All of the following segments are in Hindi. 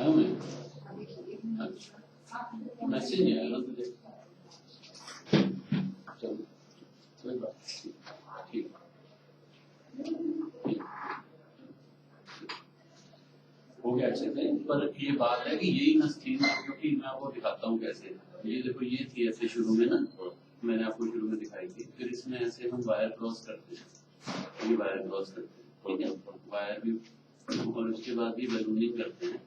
आया मैं मैसेज नहीं आया ना तुझे? चलो कोई बात ठीक हो गया अच्छे से। पर ये बात है कि यही नस थी ना, क्योंकि मैं आपको दिखाता हूँ कैसे। ये देखो ये थी ऐसे शुरू में ना, मैंने आपको शुरू में दिखाई थी। फिर इसमें ऐसे हम वायर क्रॉस करते हैं, ये वायर क्रॉस करते हैं, ठीक है, वायर भी, और उसके बाद ये बैलूनिंग करते हैं।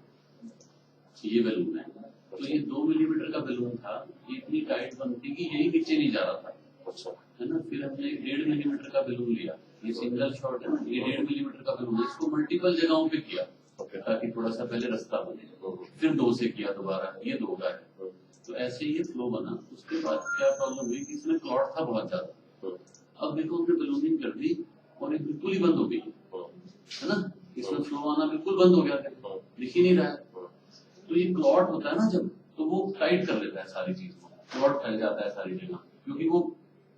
ये बैलून है, तो ये 2 मिलीमीटर का बैलून था, ये इतनी टाइट बनती कि यही नीचे नहीं जा रहा था, अच्छा है ना। फिर हमने 1.5 मिलीमीटर का बैलून लिया, ये सिंगल शॉट है ना, ये 1.5 मिलीमीटर का बैलून है, इसको मल्टीपल जगहों पे किया ताकि थोड़ा सा पहले रास्ता बने। फिर 2 से किया दोबारा, ये 2 का है, तो ऐसे ये फ्लो बना। उसके बाद क्या प्रॉब्लम हुई कि इसमें क्लॉट था बहुत ज्यादा। अब देखो हमने बैलूनिंग कर दी और ये बिल्कुल ही बंद हो गई, है ना, इसमें फ्लो आना बिल्कुल बंद हो गया, दिख ही नहीं रहा है। तो ये क्लॉट होता है ना जब, तो वो टाइट कर लेता है सारी चीज को, क्लॉट फैल जाता है सारी जगह, क्योंकि वो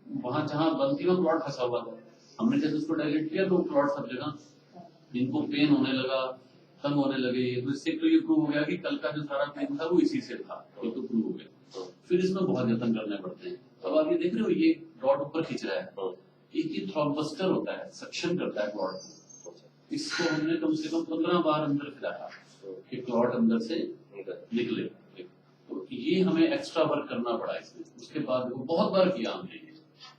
वहां जहां बंद थी वो क्लॉट फंसा हुआ था। हमने जब उसको डायलेट किया तो क्लॉट सब जगह, इनको पेन होने लगा, तंग होने लगे। तो इससे तो ये प्रूव हो गया कि कल का जो सारा पेन था वो इसी से था, ये तो प्रूव हो गया। फिर इसमें बहुत यत्न करने पड़ते हैं। अब आप ये देख रहे हो, ये डॉट ऊपर खींच रहा है, ये थ्रॉम्बस्टर होता है, सक्शन करता है क्लॉट को। इसको हमने कम से कम 15 बार अंदर फिराया कि क्लॉट अंदर से निकले। तो ये हमें एक्स्ट्रा वर्क करना पड़ा इसमें। उसके बाद वो बहुत बार किया हमने।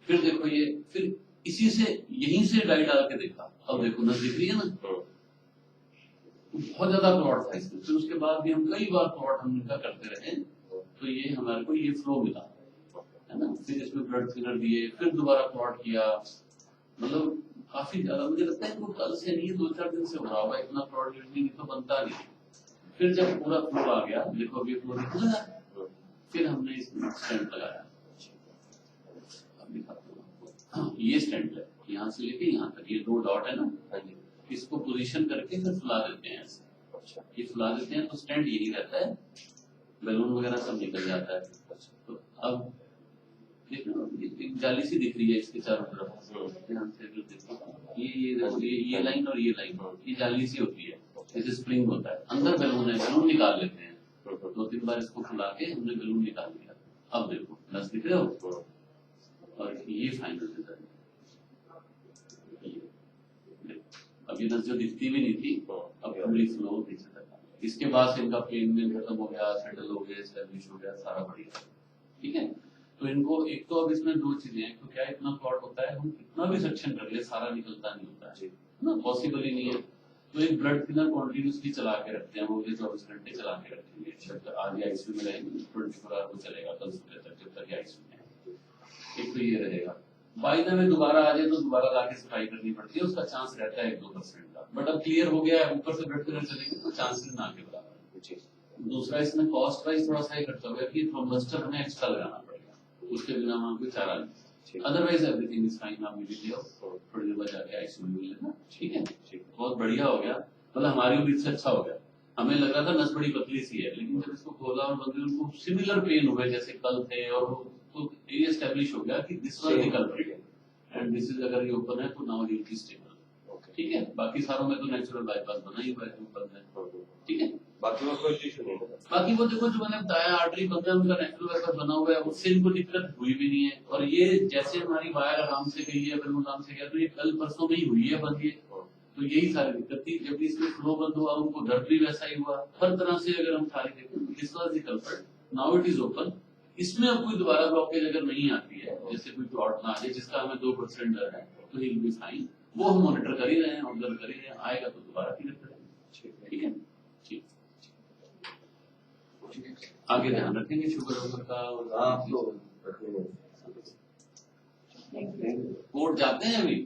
फिर देखो ये, फिर इसी से यहीं से डाई डाल के देखा, अब देखो नस दिख रही है ना, बहुत ज्यादा क्लॉट था इसमें। फिर उसके बाद भी हम कई बार क्लॉट हम इनका करते रहे, तो ये हमारे को ये फ्लो मिला, है ना। फिर इसमें ब्लड थिनर दिए, फिर दोबारा क्लॉट किया, मतलब काफी ज्यादा। मुझे लगता है इनको कल से नहीं 2-4 दिन से हो रहा होगा, इतना क्लॉट यूजली तो बनता नहीं। फिर जब पूरा फ्लो आ गया, देखो अभी फ्लो दिख रहा है, फिर हमने इसमें स्टेंट लगाया। अब दिखाता हूं आपको, ये स्टेंट है, यहाँ से लेके यहाँ तक ये 2 डॉट है ना, इसको पोजीशन करके फिर फुला देते हैं ऐसे। अच्छा, ये फुला देते हैं तो स्टेंट यही रहता है, बैलून वगैरह सब निकल जाता है। तो अब देखो एक जाली सी दिख रही है इसके चारों तरफ, ध्यान से देखो, ये लाइन और ये लाइन, ये जाली सी होती है, जैसे स्प्रिंग होता है। अंदर बैलून है, बैलून निकाल लेते हैं। 2-3 बार इसको फुला के हमने बैलून निकाल लिया। अब देखो नस दिख रहे हो, और ये फाइनल रिजल्ट। अब ये नस जो दिखती भी नहीं थी, अब पूरी फ्लो दिख रहा है। इसके बाद से इनका पेन में खत्म हो गया, सेटल हो गया, स्टैब्लिश हो गया, सारा बढ़िया, ठीक है। तो इनको एक तो अब इसमें 2 चीजें हैं, तो क्या इतना क्लॉट होता है, हम कितना भी सेक्शन कर ले सारा निकलता नहीं होता है ना, पॉसिबल ही नहीं है। तो एक ब्लड थिनर कॉन्टिन्यूसली चला के रखते हैं, वो 24 घंटे चला के रखेंगे। आज आईसीयू में रहेंगे 24 आवर वो चलेगा, कल सुबह तक जब तक आईसीयू में। एक तो ये रहेगा, बाई द वे दोबारा आ जाए तो दोबारा लाके सफाई करनी पड़ती है, उसका चांस रहता है 1-2% का। बट अब क्लियर हो गया है, ऊपर से ब्लड थिनर चलेंगे तो चांसेस ना के बराबर। दूसरा इसमें कॉस्ट वाइज थोड़ा सा ही खर्चा हो गया कि थ्रोम्बस्टर हमें एक्स्ट्रा लगाना पड़ेगा, उसके बिना वहां कोई चारा नहीं। Otherwise everything is fine. आप मिल लियो, थोड़ी देर बाद जाके आईसीयू में मिल लेना, ठीक है। बहुत बढ़िया हो गया, मतलब हमारी उम्मीद से अच्छा हो गया। हमें लग रहा था नस बड़ी पतली सी है, लेकिन जब इसको खोला और बंदे उनको सिमिलर पेन हुए जैसे कल थे, और तो ये एस्टैब्लिश हो गया कि this was the culprit and this is, अगर ये ओपन है तो नाउ ही इज स्टेबल, ठीक है। बाकी सारों में तो नेचुरल बाईपास बना ही हुआ है, बंद है, ठीक है। बाकी वो कोई इशू नहीं है। बाकी वो देखो जो मैंने बताया, आर्टरी बंद है, उनका नेचुरल बाईपास बना हुआ है, उससे इनको दिक्कत हुई भी नहीं है। और ये जैसे हमारी वायर आराम से गई है, बैलून आराम से गया, तो ये कल परसों में ही हुई है बंद। ये तो यही सारी दिक्कत थी, जब इसमें फ्लो बंद हुआ उनको दर्द भी वैसा ही हुआ। हर तरह से अगर हम सारी देखें, this was the culprit, now it is open. इसमें अब कोई दोबारा ब्लॉकेज अगर नहीं आती है, जैसे कोई क्लॉट ना आ जाए जिसका हमें 2% डर है, तो ही विल बी फाइन। वो हम मॉनिटर कर ही रहे हैं, ऑब्जर्व कर ही रहे हैं, आएगा तो दोबारा क्लियर करेंगे, ठीक है। ठीक, आगे ध्यान रखेंगे शुगर वगैरह का। और कोर्ट जाते हैं अभी।